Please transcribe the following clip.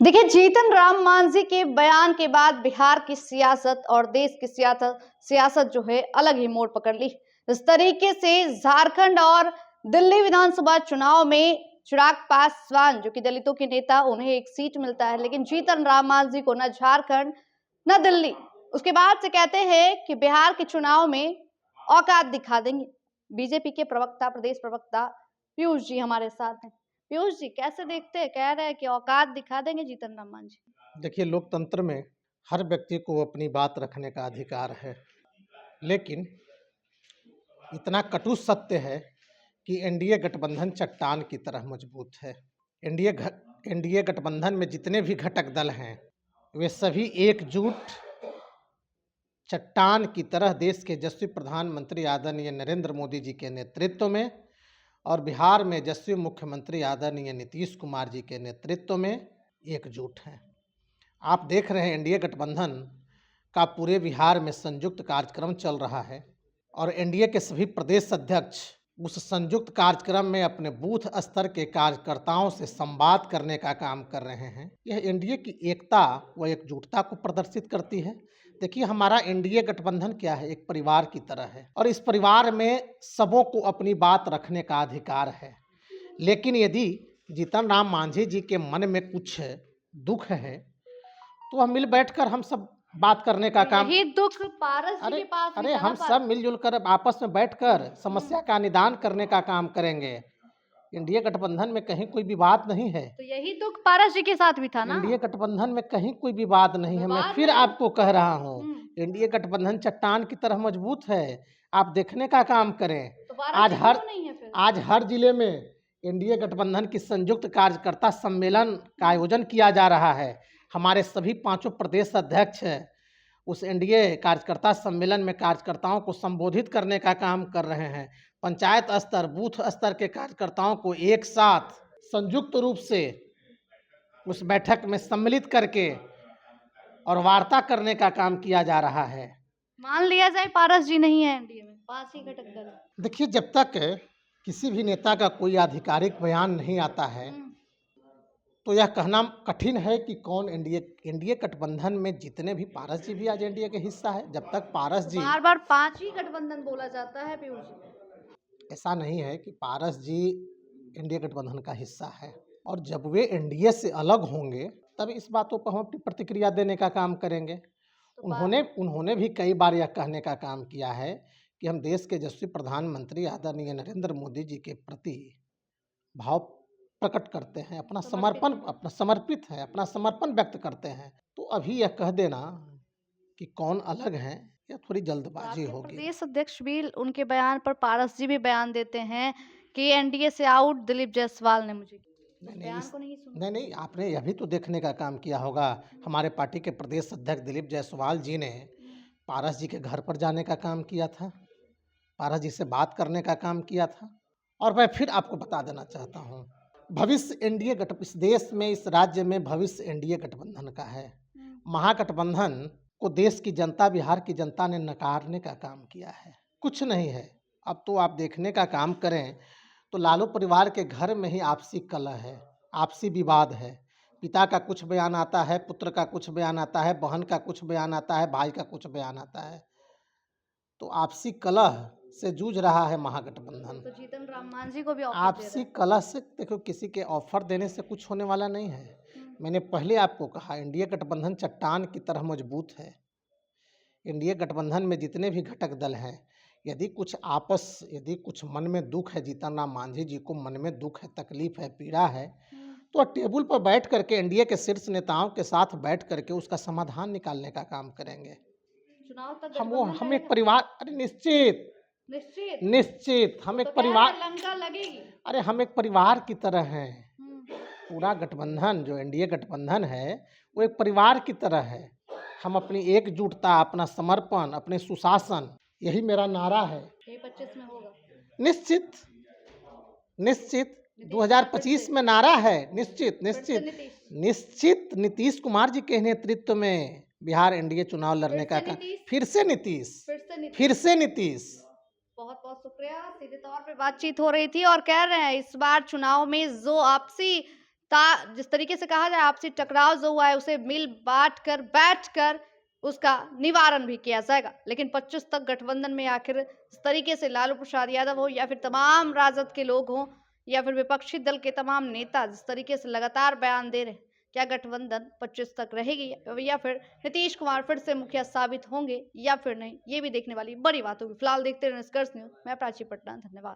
देखिए, जीतन राम मांझी के बयान के बाद बिहार की सियासत और देश की सियासत जो है अलग ही मोड़ पकड़ ली। इस तरीके से झारखंड और दिल्ली विधानसभा चुनाव में चिराग पासवान जो कि दलितों के नेता, उन्हें एक सीट मिलता है, लेकिन जीतन राम मांझी को न झारखंड न दिल्ली। उसके बाद से कहते हैं कि बिहार के चुनाव में औकात दिखा देंगे। बीजेपी के प्रदेश प्रवक्ता पीयूष जी हमारे साथ हैं। पीयूष जी, कैसे देखते हैं? कह रहे हैं कि औकात दिखा देंगे जीतन राम मांझी। देखिए, लोकतंत्र में हर व्यक्ति को अपनी बात रखने का अधिकार है, लेकिन इतना कटु सत्य है कि एनडीए गठबंधन चट्टान की तरह मजबूत है। एनडीए गठबंधन में जितने भी घटक दल हैं, वे सभी एकजुट चट्टान की तरह देश के यशस्वी प्रधानमंत्री आदरणीय नरेंद्र मोदी जी के नेतृत्व में और बिहार में यशस्वी मुख्यमंत्री आदरणीय नीतीश कुमार जी के नेतृत्व में एकजुट हैं। आप देख रहे हैं, एनडीए गठबंधन का पूरे बिहार में संयुक्त कार्यक्रम चल रहा है और एनडीए के सभी प्रदेश अध्यक्ष उस संयुक्त कार्यक्रम में अपने बूथ स्तर के कार्यकर्ताओं से संवाद करने का काम कर रहे हैं। यह एनडीए की एकता व एकजुटता को प्रदर्शित करती है। देखिए, हमारा एनडीए गठबंधन क्या है, एक परिवार की तरह है और इस परिवार में सबों को अपनी बात रखने का अधिकार है। लेकिन यदि जीतन राम मांझी जी के मन में कुछ दुख है तो हम मिल बैठकर हम सब बात करने का काम। यही दुख पारस जी के पास भी अरे था ना। हम सब मिलजुल कर आपस में बैठकर समस्या का निदान करने का काम करेंगे। एनडीए गठबंधन में कहीं कोई विवाद नहीं है। तो यही दुख पारस जी के साथ भी था ना। एनडीए गठबंधन में कहीं कोई विवाद नहीं है। मैं फिर आपको कह रहा हूँ, एनडीए गठबंधन चट्टान की तरह मजबूत है। आप देखने का काम करें। तो आज हर जिले में एनडीए गठबंधन की संयुक्त कार्यकर्ता सम्मेलन का आयोजन किया जा रहा है। हमारे सभी पांचों प्रदेश अध्यक्ष उस एनडीए कार्यकर्ता सम्मेलन में कार्यकर्ताओं को संबोधित करने का काम कर रहे हैं। पंचायत स्तर, बूथ स्तर के कार्यकर्ताओं को एक साथ संयुक्त रूप से उस बैठक में सम्मिलित करके और वार्ता करने का काम किया जा रहा है। मान लिया जाए पारस जी नहीं है एनडीए में, पास ही घटक दल। देखिए, जब तक किसी भी नेता का कोई आधिकारिक बयान नहीं आता है तो यह कहना कठिन है कि कौन एनडीए गठबंधन में जितने भी पारस जी भी आज एनडीए के हिस्सा है। जब तक पारस जी बार 5 ही गठबंधन बोला जाता है पीयूष जी। ऐसा नहीं है कि पारस जी एनडीए गठबंधन का हिस्सा है और जब वे एनडीए से अलग होंगे तब इस बातों पर हम अपनी प्रतिक्रिया देने का काम करेंगे। उन्होंने भी कई बार यह कहने का काम किया है कि हम देश के यशस्वी प्रधानमंत्री आदरणीय नरेंद्र मोदी जी के प्रति भाव प्रकट करते हैं, अपना समर्पण व्यक्त करते हैं। तो अभी यह कह देना कि कौन अलग है, यह थोड़ी जल्दबाजी होगी। प्रदेश अध्यक्ष भी उनके बयान पर, पारस जी भी बयान देते हैं कि एनडीए से आउट दिलीप जायसवाल ने मुझे नहीं, आपने यह भी तो देखने का काम किया होगा। हमारे पार्टी के प्रदेश अध्यक्ष दिलीप जायसवाल जी ने पारस जी के घर पर जाने का काम किया था, पारस जी से बात करने का काम किया था। और मैं फिर आपको बता देना चाहता हूँ, भविष्य एनडीए इस देश में, इस राज्य में भविष्य एनडीए गठबंधन का है। महागठबंधन को देश की जनता, बिहार की जनता ने नकारने का काम किया है, कुछ नहीं है। अब तो आप देखने का काम करें तो लालू परिवार के घर में ही आपसी कलह है, आपसी विवाद है। पिता का कुछ बयान आता है, पुत्र का कुछ बयान आता है, बहन का कुछ बयान आता है, भाई का कुछ बयान आता है। तो आपसी कलह से जूझ रहा है महागठबंधन। तो जीतन राम मांझी को भी आपसी कलह से, देखो, किसी के ऑफर देने से कुछ होने वाला नहीं है। मैंने पहले आपको कहा, एनडीए गठबंधन चट्टान की तरह मजबूत है। एनडीए गठबंधन में जितने भी घटक दल हैं, यदि कुछ मन में दुख है, जीतन राम मांझी जी को मन में दुख है, तकलीफ है, पीड़ा है, तो टेबल पर बैठ करके एनडीए के शीर्ष नेताओं के साथ बैठ करके उसका समाधान निकालने का काम करेंगे। चुनाव तक हम एक परिवार, अरे निश्चित हम एक परिवार, लंका लगेगी। अरे हम एक परिवार की तरह हैं। पूरा गठबंधन जो एनडीए गठबंधन है वो एक परिवार की तरह है। हम अपनी एकजुटता, अपना समर्पण, अपने सुशासन, यही मेरा नारा है। 25 में होगा निश्चित 2025 में नारा है। निश्चित नीतीश कुमार जी के नेतृत्व में बिहार एनडीए चुनाव लड़ने का काम। फिर से नीतीश। बहुत बहुत शुक्रिया। सीधे तौर पे बातचीत हो रही थी और कह रहे हैं इस बार चुनाव में जो आपसी जिस तरीके से कहा जाए आपसी टकराव जो हुआ है उसे मिल बांट कर बैठ कर उसका निवारण भी किया जाएगा। लेकिन 25 तक गठबंधन में आखिर इस तरीके से लालू प्रसाद यादव हो या फिर तमाम राजद के लोग हों या फिर विपक्षी दल के तमाम नेता जिस तरीके से लगातार बयान दे रहे हैं, क्या गठबंधन 25 तक रहेगी या फिर नीतीश कुमार फिर से मुखिया साबित होंगे या फिर नहीं, ये भी देखने वाली बड़ी बात होगी। फिलहाल देखते रहे निष्कर्ष न्यूज। मैं प्राची पटना, धन्यवाद।